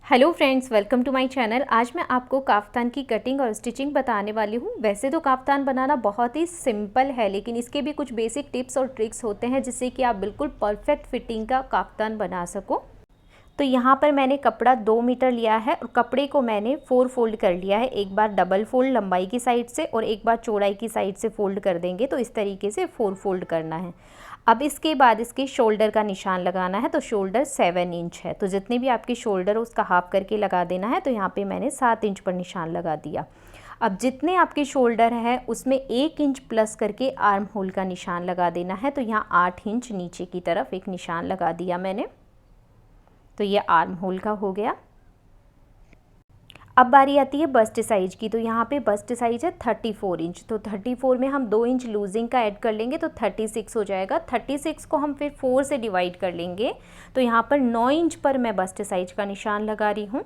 Hello friends, welcome to my channel. आज मैं आपको काफ्तान की कटिंग और स्टिचिंग बताने वाली हूँ। वैसे तो काफ्तान बनाना बहुत ही सिंपल है, लेकिन इसके भी कुछ बेसिक टिप्स और ट्रिक्स होते हैं जिससे कि आप बिल्कुल परफेक्ट फिटिंग का काफ्तान बना सको। तो यहाँ पर मैंने कपड़ा 2 मीटर लिया है और कपड़े को मैंने 4 फोल्ड कर लिया है। एक बार डबल फोल्ड लंबाई की साइड से और एक बार चौड़ाई की साइड से फोल्ड कर देंगे। तो इस तरीके से 4 फोल्ड करना है। अब इसके बाद इसके शोल्डर का निशान लगाना है। तो शोल्डर 7 इंच है, तो जितने भी आपकी शोल्डर है उसका हाफ करके लगा देना है। तो यहाँ पे मैंने 7 इंच पर निशान लगा दिया। अब जितने आपके शोल्डर है उसमें 1 इंच प्लस करके आर्म होल का निशान लगा देना है। तो यहाँ 8 इंच नीचे की तरफ एक निशान लगा दिया मैंने। तो ये आर्म होल का हो गया। अब बारी आती है बस्ट साइज की। तो यहाँ पे बस्ट साइज है 34 इंच। तो 34 में हम 2 इंच लूजिंग का ऐड कर लेंगे तो 36 हो जाएगा। 36 को हम फिर 4 से डिवाइड कर लेंगे। तो यहाँ पर 9 इंच पर मैं बस्ट साइज का निशान लगा रही हूँ।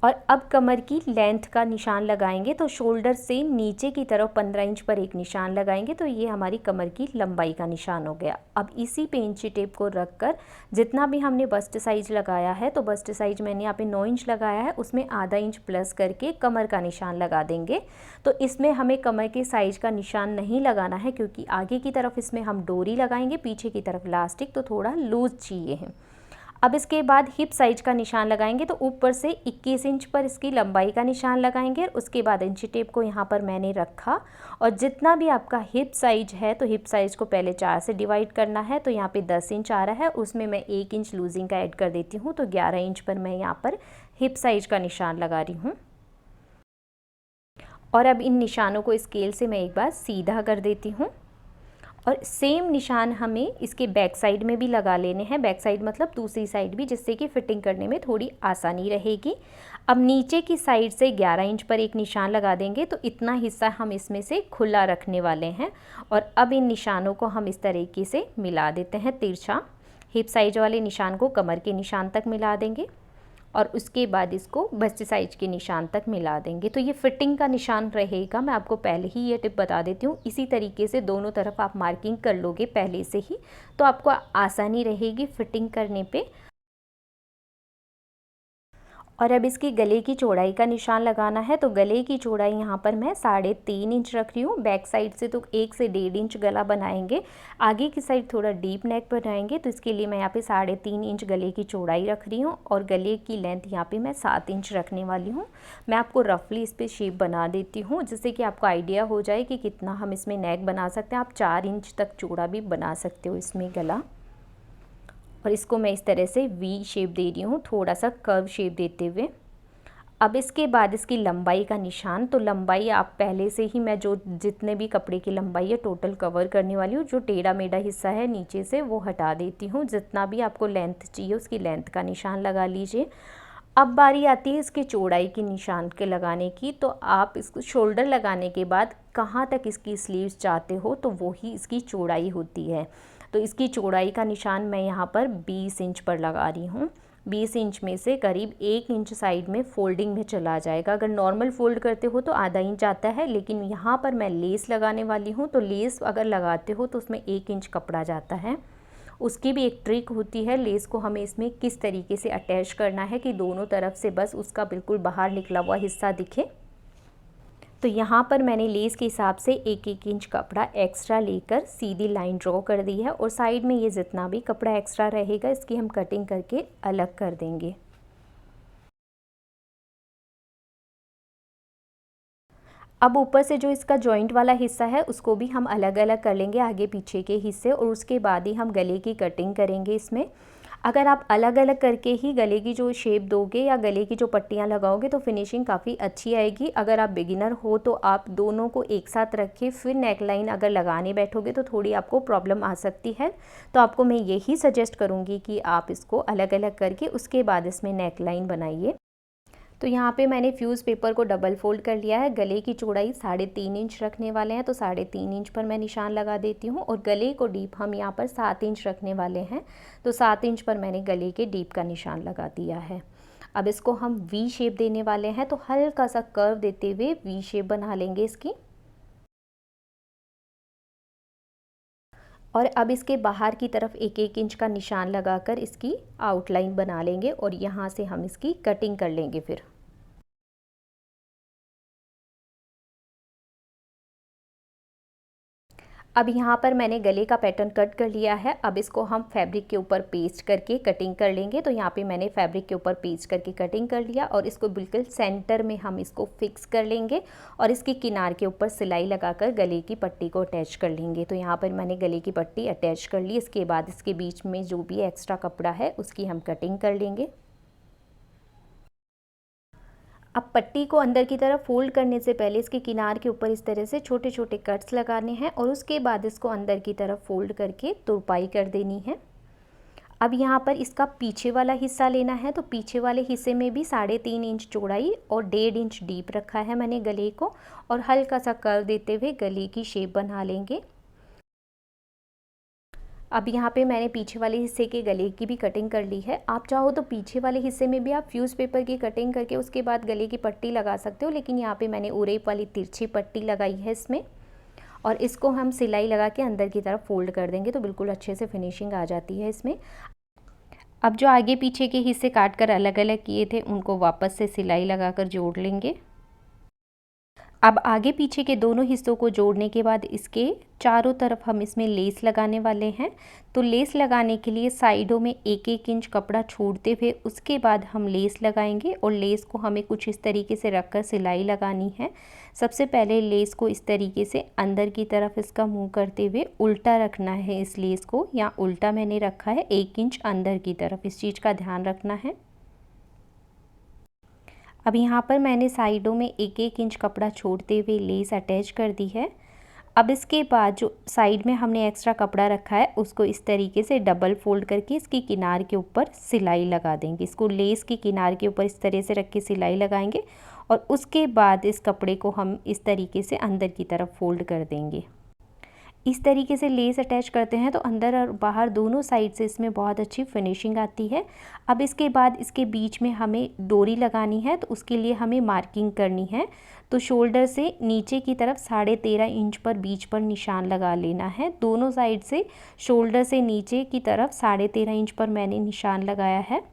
और अब कमर की लेंथ का निशान लगाएंगे। तो शोल्डर से नीचे की तरफ 15 इंच पर एक निशान लगाएंगे। तो ये हमारी कमर की लंबाई का निशान हो गया। अब इसी पे इंची टेप को रखकर जितना भी हमने बस्ट साइज लगाया है, तो बस्ट साइज मैंने यहाँ पे 9 इंच लगाया है, उसमें आधा इंच प्लस करके कमर का निशान लगा देंगे। तो इसमें हमें कमर के साइज का निशान नहीं लगाना है, क्योंकि आगे की तरफ इसमें हम डोरी लगाएंगे, पीछे की तरफ इलास्टिक, तो थोड़ा लूज चाहिए है। अब इसके बाद हिप साइज का निशान लगाएंगे। तो ऊपर से 21 इंच पर इसकी लंबाई का निशान लगाएंगे। और उसके बाद इंची टेप को यहाँ पर मैंने रखा और जितना भी आपका हिप साइज है, तो हिप साइज को पहले 4 से डिवाइड करना है। तो यहाँ पे 10 इंच आ रहा है, उसमें मैं 1 इंच लूजिंग का ऐड कर देती हूँ। तो 11 इंच पर मैं यहाँ पर हिप साइज का निशान लगा रही हूँ। और अब इन निशानों को स्केल से मैं एक बार सीधा कर देती हूँ। और सेम निशान हमें इसके बैक साइड में भी लगा लेने हैं। बैक साइड मतलब दूसरी साइड भी, जिससे कि फिटिंग करने में थोड़ी आसानी रहेगी। अब नीचे की साइड से 11 इंच पर एक निशान लगा देंगे। तो इतना हिस्सा हम इसमें से खुला रखने वाले हैं। और अब इन निशानों को हम इस तरीके से मिला देते हैं तिरछा। हिप साइज वाले निशान को कमर के निशान तक मिला देंगे और उसके बाद इसको बस्ट साइज के निशान तक मिला देंगे। तो ये फिटिंग का निशान रहेगा। मैं आपको पहले ही ये टिप बता देती हूँ। इसी तरीके से दोनों तरफ आप मार्किंग कर लोगे पहले से ही, तो आपको आसानी रहेगी फिटिंग करने पे। और अब इसकी गले की चौड़ाई का निशान लगाना है। तो गले की चौड़ाई यहाँ पर मैं 3.5 इंच रख रही हूँ। बैक साइड से तो 1 से 1.5 इंच गला बनाएंगे। आगे की साइड थोड़ा डीप नेक बनाएंगे, तो इसके लिए मैं यहाँ पे 3.5 इंच गले की चौड़ाई रख रही हूँ। और गले की लेंथ यहाँ पे मैं 7 इंच रखने वाली हूँ। मैं आपको रफली इस पर शेप बना देती हूँ, जिससे कि आपको आइडिया हो जाए कि कितना हम इसमें नेक बना सकते हैं। आप 4 इंच तक चौड़ा भी बना सकते हो इसमें गला। और इसको मैं इस तरह से वी शेप दे रही हूँ, थोड़ा सा कर्व शेप देते हुए। अब इसके बाद इसकी लंबाई का निशान। तो लंबाई आप पहले से ही, मैं जो जितने भी कपड़े की लंबाई है टोटल कवर करने वाली हूँ। जो टेढ़ा मेढ़ा हिस्सा है नीचे से वो हटा देती हूँ। जितना भी आपको लेंथ चाहिए उसकी लेंथ का निशान लगा लीजिए। अब बारी आती है इसके चौड़ाई की निशान के लगाने की। तो आप इसको शोल्डर लगाने के बाद कहाँ तक इसकी स्लीव्स चाहते हो, तो वो ही इसकी चौड़ाई होती है। तो इसकी चौड़ाई का निशान मैं यहाँ पर 20 इंच पर लगा रही हूँ। 20 इंच में से करीब 1 इंच साइड में फोल्डिंग में चला जाएगा। अगर नॉर्मल फोल्ड करते हो तो आधा इंच आता है, लेकिन यहाँ पर मैं लेस लगाने वाली हूँ। तो लेस अगर लगाते हो तो उसमें 1 इंच कपड़ा जाता है। उसकी भी एक ट्रिक होती है। लेस को हमें इसमें किस तरीके से अटैच करना है कि दोनों तरफ से बस उसका बिल्कुल बाहर निकला हुआ हिस्सा दिखे। तो यहाँ पर मैंने लेस के हिसाब से 1-1 इंच कपड़ा एक्स्ट्रा लेकर सीधी लाइन ड्रॉ कर दी है। और साइड में ये जितना भी कपड़ा एक्स्ट्रा रहेगा इसकी हम कटिंग करके अलग कर देंगे। अब ऊपर से जो इसका जॉइंट वाला हिस्सा है उसको भी हम अलग अलग कर लेंगे, आगे पीछे के हिस्से। और उसके बाद ही हम गले की कटिंग करेंगे इसमें। अगर आप अलग अलग करके ही गले की जो शेप दोगे या गले की जो पट्टियाँ लगाओगे तो फिनिशिंग काफ़ी अच्छी आएगी। अगर आप बिगिनर हो तो आप दोनों को एक साथ रखें, फिर नेकलाइन अगर लगाने बैठोगे तो थोड़ी आपको प्रॉब्लम आ सकती है। तो आपको मैं यही सजेस्ट करूँगी कि आप इसको अलग अलग करके उसके बाद इसमें नेकलाइन बनाइए। तो यहाँ पे मैंने फ्यूज़ पेपर को डबल फोल्ड कर लिया है। गले की चौड़ाई 3.5 इंच रखने वाले हैं, तो 3.5 इंच पर मैं निशान लगा देती हूँ। और गले को डीप हम यहाँ पर 7 इंच रखने वाले हैं, तो 7 इंच पर मैंने गले के डीप का निशान लगा दिया है। अब इसको हम वी शेप देने वाले हैं, तो हल्का सा कर्व देते हुए वी शेप बना लेंगे इसकी। और अब इसके बाहर की तरफ 1-1 इंच का निशान लगाकर इसकी आउटलाइन बना लेंगे और यहाँ से हम इसकी कटिंग कर लेंगे फिर। अब यहाँ पर मैंने गले का पैटर्न कट कर लिया है। अब इसको हम फैब्रिक के ऊपर पेस्ट करके कटिंग कर लेंगे। तो यहाँ पे मैंने फैब्रिक के ऊपर पेस्ट करके कटिंग कर लिया और इसको बिल्कुल सेंटर में हम इसको फिक्स कर लेंगे और इसकी किनार के ऊपर सिलाई लगाकर गले की पट्टी को अटैच कर लेंगे। तो यहाँ पर मैंने गले की पट्टी अटैच कर ली। इसके बाद इसके बीच में जो भी एक्स्ट्रा कपड़ा है उसकी हम कटिंग कर लेंगे। अब पट्टी को अंदर की तरफ फोल्ड करने से पहले इसके किनार के ऊपर इस तरह से छोटे छोटे कट्स लगाने हैं और उसके बाद इसको अंदर की तरफ फोल्ड करके तुरपाई कर देनी है। अब यहाँ पर इसका पीछे वाला हिस्सा लेना है। तो पीछे वाले हिस्से में भी 3.5 इंच चौड़ाई और 1.5 इंच डीप रखा है मैंने गले को और हल्का सा कर्व देते हुए गले की शेप बना लेंगे। अब यहाँ पे मैंने पीछे वाले हिस्से के गले की भी कटिंग कर ली है। आप चाहो तो पीछे वाले हिस्से में भी आप फ्यूज़ पेपर की कटिंग करके उसके बाद गले की पट्टी लगा सकते हो, लेकिन यहाँ पे मैंने उरेप वाली तिरछी पट्टी लगाई है इसमें और इसको हम सिलाई लगा के अंदर की तरफ फोल्ड कर देंगे तो बिल्कुल अच्छे से फिनिशिंग आ जाती है इसमें। अब जो आगे पीछे के हिस्से काट कर अलग अलग किए थे उनको वापस से सिलाई लगा कर जोड़ लेंगे। अब आगे पीछे के दोनों हिस्सों को जोड़ने के बाद इसके चारों तरफ हम इसमें लेस लगाने वाले हैं। तो लेस लगाने के लिए साइडों में 1-1 इंच कपड़ा छोड़ते हुए उसके बाद हम लेस लगाएंगे और लेस को हमें कुछ इस तरीके से रखकर सिलाई लगानी है। सबसे पहले लेस को इस तरीके से अंदर की तरफ इसका मुंह करते हुए उल्टा रखना है। इस लेस को यहाँ उल्टा मैंने रखा है 1 इंच अंदर की तरफ, इस चीज़ का ध्यान रखना है। अब यहाँ पर मैंने साइडों में 1-1 इंच कपड़ा छोड़ते हुए लेस अटैच कर दी है। अब इसके बाद जो साइड में हमने एक्स्ट्रा कपड़ा रखा है उसको इस तरीके से डबल फोल्ड करके इसकी किनार के ऊपर सिलाई लगा देंगे। इसको लेस की किनार के ऊपर इस तरह से रख के सिलाई लगाएंगे और उसके बाद इस कपड़े को हम इस तरीके से अंदर की तरफ फोल्ड कर देंगे। इस तरीके से लेस अटैच करते हैं तो अंदर और बाहर दोनों साइड से इसमें बहुत अच्छी फिनिशिंग आती है। अब इसके बाद इसके बीच में हमें डोरी लगानी है तो उसके लिए हमें मार्किंग करनी है। तो शोल्डर से नीचे की तरफ 13.5 इंच पर बीच पर निशान लगा लेना है। दोनों साइड से शोल्डर से नीचे की तरफ 13.5 इंच पर मैंने निशान लगाया है।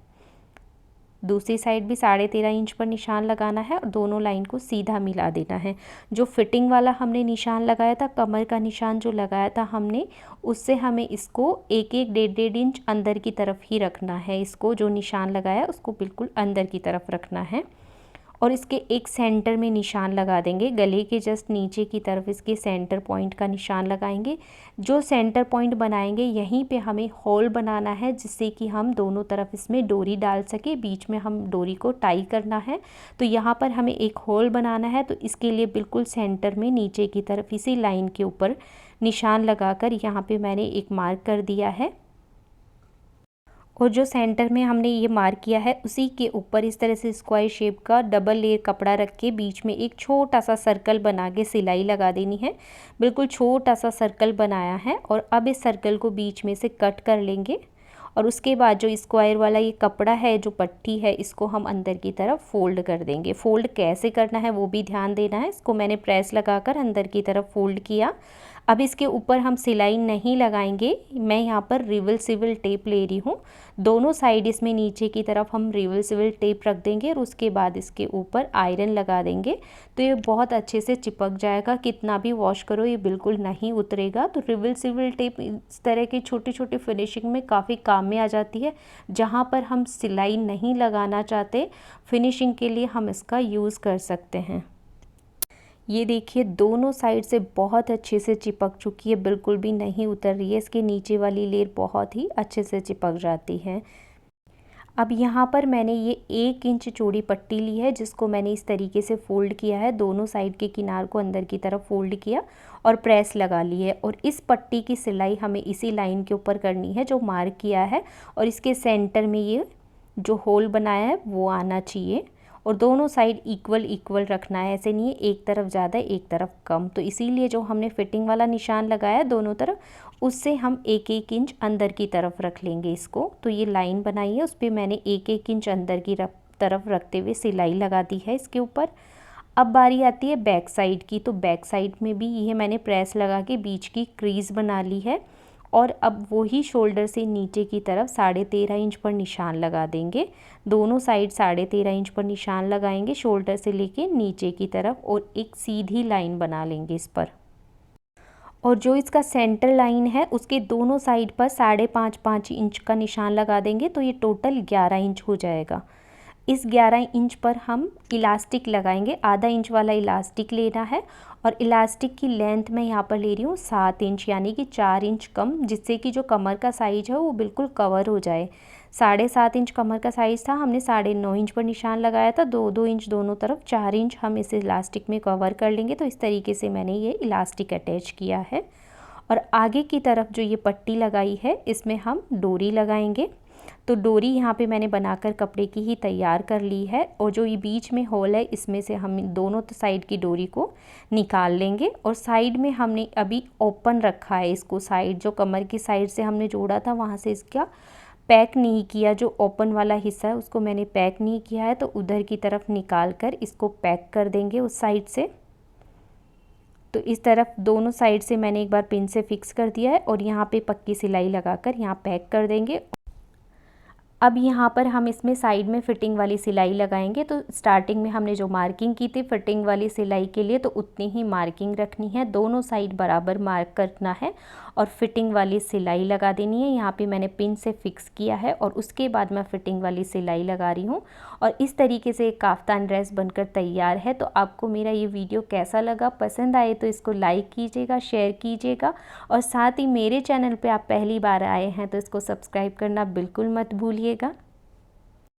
दूसरी साइड भी 13.5 इंच पर निशान लगाना है और दोनों लाइन को सीधा मिला देना है। जो फिटिंग वाला हमने निशान लगाया था, कमर का निशान जो लगाया था हमने, उससे हमें इसको 1-1 1.5 इंच अंदर की तरफ ही रखना है। इसको जो निशान लगाया उसको बिल्कुल अंदर की तरफ रखना है और इसके एक सेंटर में निशान लगा देंगे। गले के जस्ट नीचे की तरफ इसके सेंटर पॉइंट का निशान लगाएंगे। जो सेंटर पॉइंट बनाएंगे यहीं पे हमें होल बनाना है जिससे कि हम दोनों तरफ इसमें डोरी डाल सके। बीच में हम डोरी को टाई करना है तो यहाँ पर हमें एक होल बनाना है। तो इसके लिए बिल्कुल सेंटर में नीचे की तरफ इसी लाइन के ऊपर निशान लगाकर यहाँ पे मैंने एक मार्क कर दिया है और जो सेंटर में हमने ये मार्क किया है उसी के ऊपर इस तरह से स्क्वायर शेप का डबल लेयर कपड़ा रख के बीच में एक छोटा सा सर्कल बना के सिलाई लगा देनी है। बिल्कुल छोटा सा सर्कल बनाया है और अब इस सर्कल को बीच में से कट कर लेंगे और उसके बाद जो स्क्वायर वाला ये कपड़ा है, जो पट्टी है, इसको हम अंदर की तरफ फोल्ड कर देंगे। फोल्ड कैसे करना है वो भी ध्यान देना है। इसको मैंने प्रेस लगाकर अंदर की तरफ फोल्ड किया। अब इसके ऊपर हम सिलाई नहीं लगाएंगे। मैं यहाँ पर रिवर्सिबल टेप ले रही हूँ। दोनों साइड इसमें नीचे की तरफ हम रिवर्सिबल टेप रख देंगे और उसके बाद इसके ऊपर आयरन लगा देंगे तो ये बहुत अच्छे से चिपक जाएगा। कितना भी वॉश करो ये बिल्कुल नहीं उतरेगा। तो रिवर्सिबल टेप इस तरह की छोटी छोटी फिनिशिंग में काफ़ी काम में आ जाती है। जहाँ पर हम सिलाई नहीं लगाना चाहते, फिनिशिंग के लिए हम इसका यूज़ कर सकते हैं। ये देखिए दोनों साइड से बहुत अच्छे से चिपक चुकी है, बिल्कुल भी नहीं उतर रही है। इसके नीचे वाली लेयर बहुत ही अच्छे से चिपक जाती है। अब यहाँ पर मैंने ये 1 इंच चौड़ी पट्टी ली है जिसको मैंने इस तरीके से फ़ोल्ड किया है। दोनों साइड के किनार को अंदर की तरफ फ़ोल्ड किया और प्रेस लगा ली है और इस पट्टी की सिलाई हमें इसी लाइन के ऊपर करनी है जो मार्क किया है और इसके सेंटर में ये जो होल बनाया है वो आना चाहिए और दोनों साइड इक्वल रखना है। ऐसे नहीं है एक तरफ ज़्यादा एक तरफ कम। तो इसीलिए जो हमने फिटिंग वाला निशान लगाया दोनों तरफ, उससे हम 1-1 इंच अंदर की तरफ रख लेंगे इसको। तो ये लाइन बनाई है उस पर मैंने 1-1 इंच अंदर की तरफ रखते हुए सिलाई लगा दी है इसके ऊपर। अब बारी आती है बैक साइड की। तो बैक साइड में भी ये मैंने प्रेस लगा के बीच की क्रीज़ बना ली है और अब वही शोल्डर से नीचे की तरफ 13.5 इंच पर निशान लगा देंगे। दोनों साइड 13.5 इंच पर निशान लगाएंगे शोल्डर से लेके नीचे की तरफ और एक सीधी लाइन बना लेंगे इस पर। और जो इसका सेंटर लाइन है उसके दोनों साइड पर 5.5 इंच का निशान लगा देंगे, तो ये टोटल 11 इंच हो जाएगा। इस 11 इंच पर हम इलास्टिक लगाएंगे, आधा इंच वाला इलास्टिक लेना है और इलास्टिक की लेंथ मैं यहाँ पर ले रही हूँ 7 इंच, यानी कि 4 इंच कम, जिससे कि जो कमर का साइज है वो बिल्कुल कवर हो जाए। 7.5 इंच कमर का साइज़ था, हमने 9.5 इंच पर निशान लगाया था, 2-2 इंच दोनों तरफ, 4 इंच हम इस इलास्टिक में कवर कर लेंगे। तो इस तरीके से मैंने ये इलास्टिक अटैच किया है। और आगे की तरफ जो ये पट्टी लगाई है इसमें हम डोरी लगाएंगे। तो डोरी यहाँ पे मैंने बनाकर कपड़े की ही तैयार कर ली है और जो ये बीच में होल है इसमें से हम दोनों साइड की डोरी को निकाल लेंगे। और साइड में हमने अभी ओपन रखा है इसको, साइड जो कमर की साइड से हमने जोड़ा था वहाँ से इसका पैक नहीं किया, जो ओपन वाला हिस्सा है उसको मैंने पैक नहीं किया है, तो उधर की तरफ निकाल कर इसको पैक कर देंगे उस साइड से। तो इस तरफ दोनों साइड से मैंने एक बार पिन से फिक्स कर दिया है और यहाँ पे पक्की सिलाई लगाकर यहाँ पैक कर देंगे। अब यहाँ पर हम इसमें साइड में फ़िटिंग वाली सिलाई लगाएंगे। तो स्टार्टिंग में हमने जो मार्किंग की थी फ़िटिंग वाली सिलाई के लिए, तो उतनी ही मार्किंग रखनी है, दोनों साइड बराबर मार्क करना है और फिटिंग वाली सिलाई लगा देनी है। यहाँ पे मैंने पिन से फिक्स किया है और उसके बाद मैं फ़िटिंग वाली सिलाई लगा रही हूँ। और इस तरीके से एक काफ्तान ड्रेस बनकर तैयार है। तो आपको मेरा ये वीडियो कैसा लगा, पसंद आए तो इसको लाइक कीजिएगा, शेयर कीजिएगा और साथ ही मेरे चैनल पर आप पहली बार आए हैं तो इसको सब्सक्राइब करना बिल्कुल मत भूलिएगा।